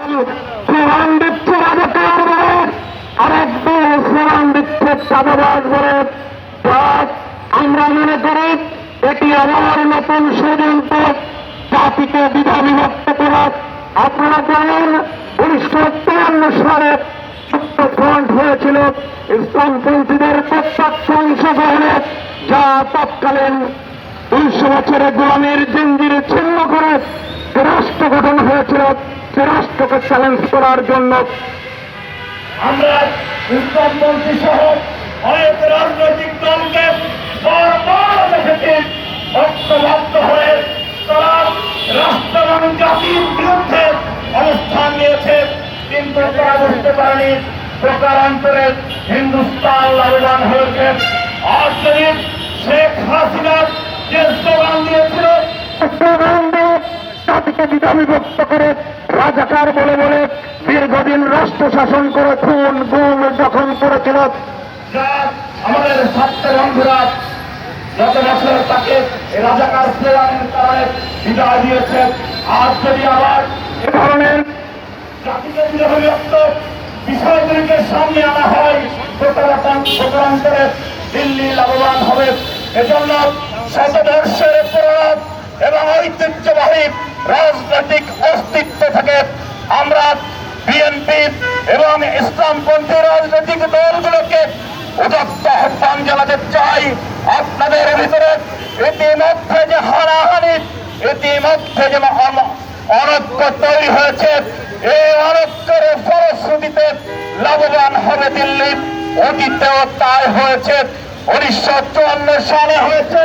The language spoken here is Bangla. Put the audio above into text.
স্লোগান দিচ্ছে রাজাকার বলে, আরেকবার স্লোগান দিচ্ছে চাঁদাবাজ বলে। আমরা মনে করি এটি আবার নতুন ষড়যন্ত্র, জাতিকে দ্বিধা বিভক্ত করা। আপনারা জানেন 1953 সালে ফ্রন্ট হয়েছিল ইসলামপন্থীদের প্রত্যক্ষ অংশগ্রহণে, যা তৎকালীন 200 বছরের গোলামীর জিঞ্জির ছিন্ন করে যে রাষ্ট্র গঠন হয়েছিল, সে রাষ্ট্রকে চ্যালেঞ্জ করার জন্য আমরা ইসলামপন্থী সহ অনেক রাজনৈতিক দলকে বারবার দেখেছি ঐক্যবদ্ধ হয়ে তারা রাষ্ট্র এবং জাতির বিরুদ্ধে অবস্থান নিয়েছে, কিন্তু তারা বুঝতে পারেনি প্রকারান্তরে হিন্দুস্তান লাভবান হয়েছে। আজ যদি শেখ হাসিনা যে স্লোগান দিয়েছিল, জাতিকে দ্বিধা বিভক্ত করে রাজাকার বলে বলে দীর্ঘদিন রাষ্ট্র শাসন করে খুন গুম দখল করেছিল, যা আমাদের ছাত্র বন্ধুরা গত বছর তাকে রাজাকার স্লোগানের কারণে বিদায় দিয়েছে। আজ যদি আবার এ ধরনের জাতিকে বিভক্ত বিষয়গুলিকে সামনে আনা হয়, প্রকারান্তরে দিল্লি লাভবান হবে। এজন্য শতবর্ষের প্রভাব এবং ঐতিহ্যবাহী রাজনৈতিক অস্তিত্ব থেকে আমরা বিএনপি এবং ইসলামপন্থী রাজনৈতিক দলগুলোকে উদাত্ত আহ্বান জানাতে চাই। আপনাদের ভিতরে ইতিমধ্যে যে হানাহানি, ইতিমধ্যে যে অনৈক্য তৈরি হয়েছে, এই অনৈক্যের ফলশ্রুতিতে লাভবান হবে দিল্লি। অতীতেও তাই হয়েছে, 1954 সালে হয়েছে।